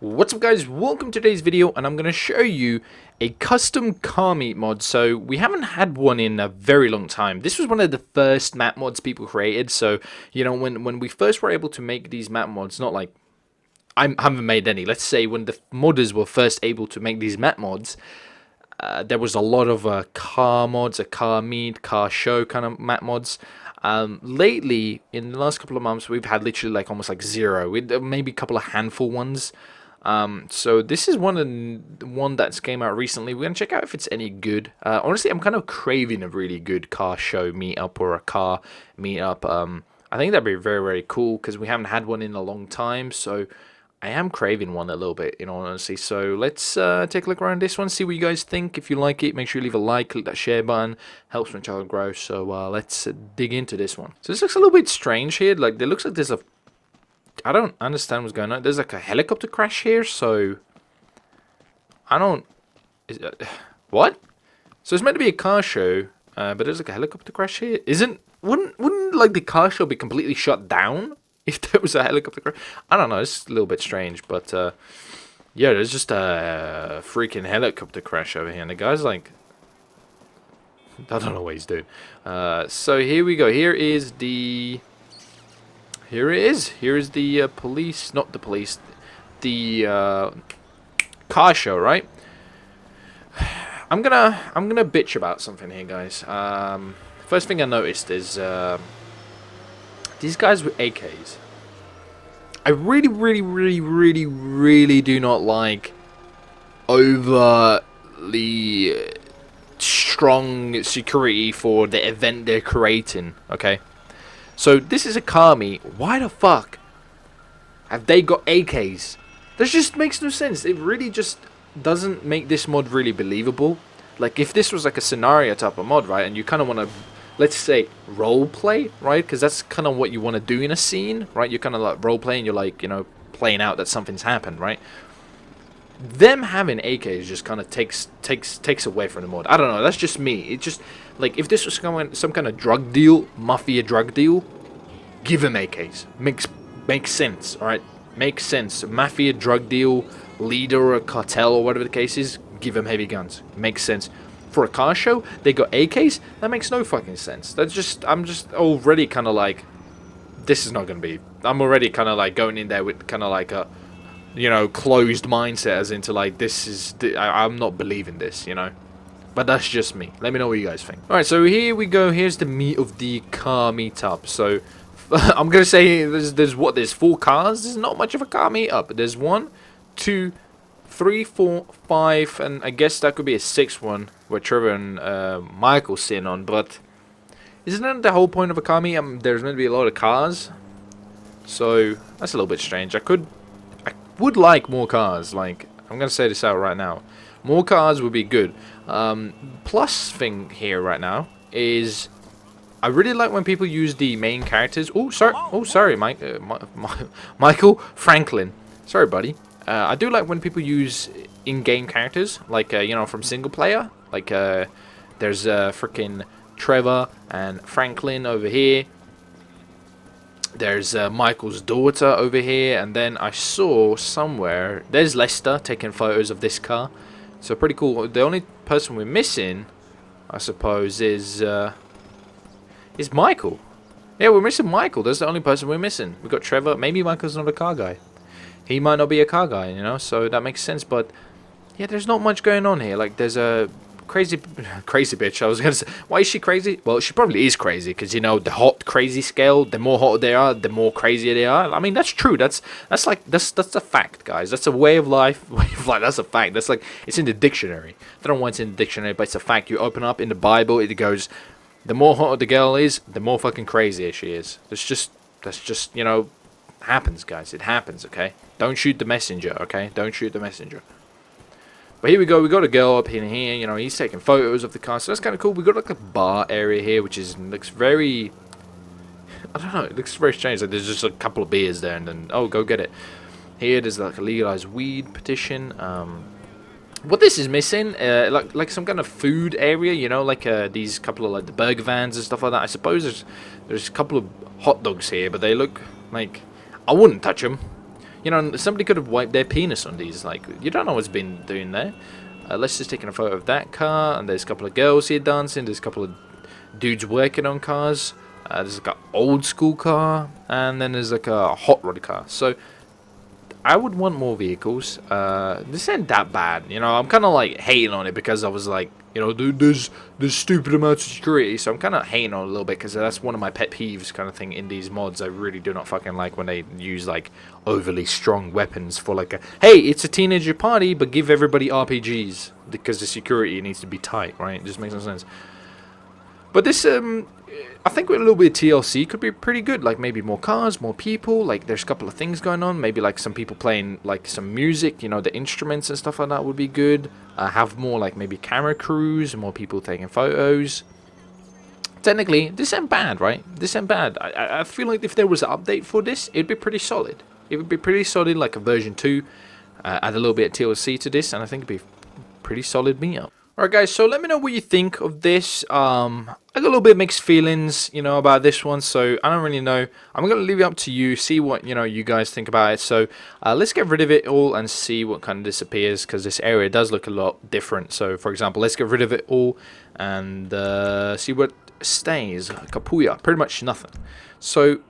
What's up guys, welcome to today's video and I'm going to show you a custom car meet mod. So we haven't had one in a very long time. This was one of the first map mods people created. So you know, when we first were able to make these map mods, not like I haven't made any, let's say when the modders were first able to make these map mods, there was a lot of car mods, a car meet, car show kind of map mods. Lately, in the last couple of months, we've had literally like almost like zero, with maybe a couple of handful ones. So this is one that's came out recently. We're gonna check out if it's any good. Honestly, I'm kind of craving a really good car show meetup or a car meetup. I think that'd be very, very cool because we haven't had one in a long time. So I am craving one a little bit, in all honesty. So let's take a look around this one, see what you guys think. If you like it, make sure you leave a like, click that share button, helps my channel grow. So let's dig into this one. So this looks a little bit strange here. Like, there looks like there's a... I don't understand what's going on. There's like a helicopter crash here, so... I don't... what? So it's meant to be a car show, but there's like a helicopter crash here. Wouldn't like the car show be completely shut down if there was a helicopter crash? I don't know, it's a little bit strange, but yeah, there's just a freaking helicopter crash over here, and the guy's like... I don't know what he's doing. So here we go. Here is the... Here it is. Here is the police, not the police, the car show, right? I'm gonna bitch about something here, guys. First thing I noticed is these guys with AKs. I really do not like overly strong security for the event they're creating. Okay. So this is a car meet. Why the fuck have they got AKs? This just makes no sense. It really just doesn't make this mod really believable. Like, if this was like a scenario type of mod, right, and you kind of want to, let's say, role play, right, because that's kind of what you want to do in a scene, right? You're kind of like role playing. You're like, you know, playing out that something's happened, right? Them having AKs just kind of takes away from the mod. I don't know. That's just me. It just, like, if this was some kind of drug deal, mafia drug deal, give them AKs. Makes sense. All right, makes sense. Mafia drug deal leader or a cartel or whatever the case is, give them heavy guns. Makes sense. For a car show, they got AKs. That makes no fucking sense. That's just, I'm just already kind of like, this is not gonna be. I'm already kind of like going in there with kind of like a, you know, closed mindset, as into like, this is, I'm not believing this, you know. But that's just me. Let me know what you guys think. Alright, so here we go. Here's the meat of the car meetup. So I'm gonna say there's 4 cars. There's not much of a car meetup. There's 1, 2, 3, 4, 5, and I guess that could be a 6th one where Trevor and Michael's sitting on. But isn't that the whole point of a car meetup? There's meant to be a lot of cars. So that's a little bit strange. I would like more cars. Like, I'm gonna say this out right now, more cars would be good. Plus thing here right now is I really like when people use the main characters. Sorry, Michael Franklin, sorry buddy. I do like when people use in-game characters, like you know, from single player. Like there's freaking Trevor and Franklin over here. There's Michael's daughter over here, and then I saw somewhere there's Lester taking photos of this car. So pretty cool. The only person we're missing, I suppose, is Michael. Yeah, we're missing Michael. That's the only person we're missing. We've got Trevor. Maybe Michael's not a car guy. He might not be a car guy, you know, so that makes sense. But yeah, there's not much going on here. Like, there's a crazy bitch. I was gonna say, why is she crazy? Well, she probably is crazy because, you know, the hot crazy scale, the more hot they are, the more crazier they are. I mean, that's true. That's a fact, guys. That's a way of life. That's a fact. That's like, it's in the dictionary. I don't know why it's in the dictionary, but it's a fact. You open up in the Bible, it goes, the more hot the girl is, the more fucking crazier she is. That's just, you know, happens, guys. It happens, okay? Don't shoot the messenger, okay? Don't shoot the messenger. But here we go. We got a girl up in here. You know, he's taking photos of the car, so that's kind of cool. We got like a bar area here, which looks very, I don't know. It looks very strange. Like, there's just a couple of beers there, and then, oh, go get it. Here, there's like a legalized weed petition. What this is missing, like some kind of food area. You know, like these couple of like the burger vans and stuff like that. I suppose there's a couple of hot dogs here, but they look like, I wouldn't touch them. You know, somebody could have wiped their penis on these. Like, you don't know what's been doing there. Let's just take a photo of that car, and there's a couple of girls here dancing. There's a couple of dudes working on cars. There's like an old school car, and then there's like a hot rod car. So I would want more vehicles. This ain't that bad, you know. I'm kind of like hating on it because I was like, you know, there's stupid amounts of security. So I'm kind of hating on it a little bit because that's one of my pet peeves, kind of thing, in these mods. I really do not fucking like when they use like overly strong weapons for like a, hey, it's a teenager party, but give everybody RPGs because the security needs to be tight, right? It just makes no sense. But this, I think with a little bit of TLC could be pretty good. Like maybe more cars, more people. Like there's a couple of things going on. Maybe like some people playing like some music. You know, the instruments and stuff like that would be good. Have more like maybe camera crews, more people taking photos. Technically, this ain't bad, right? This ain't bad. I feel like if there was an update for this, it'd be pretty solid. It would be pretty solid, like a version 2. Add a little bit of TLC to this, and I think it'd be pretty solid Meetup. Alright guys, so let me know what you think of this. I got a little bit mixed feelings, you know, about this one, so I don't really know. I'm going to leave it up to you, see what, you know, you guys think about it. So let's get rid of it all and see what kind of disappears, because this area does look a lot different. So for example, let's get rid of it all and see what stays. Kapuya, pretty much nothing. So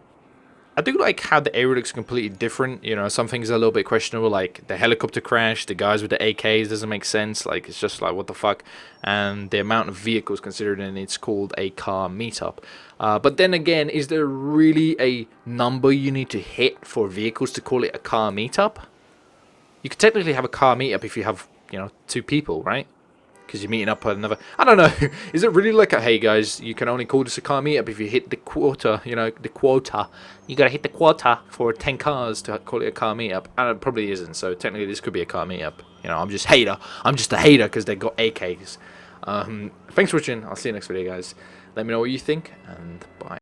I do like how the area looks completely different. You know, some things are a little bit questionable, like the helicopter crash, the guys with the AKs doesn't make sense. Like, it's just like, what the fuck? And the amount of vehicles considered, and it's called a car meetup. But then again, is there really a number you need to hit for vehicles to call it a car meetup? You could technically have a car meetup if you have, you know, 2 people, right? Because you're meeting up with another. I don't know. Is it really like a, hey guys, you can only call this a car meetup if you hit the quota, you know, the quota. You gotta hit the quota for 10 cars to call it a car meetup. And it probably isn't. So technically this could be a car meetup. You know, I'm just hater. I'm just a hater because they got AKs. Thanks for watching. I'll see you next video, guys. Let me know what you think, and bye.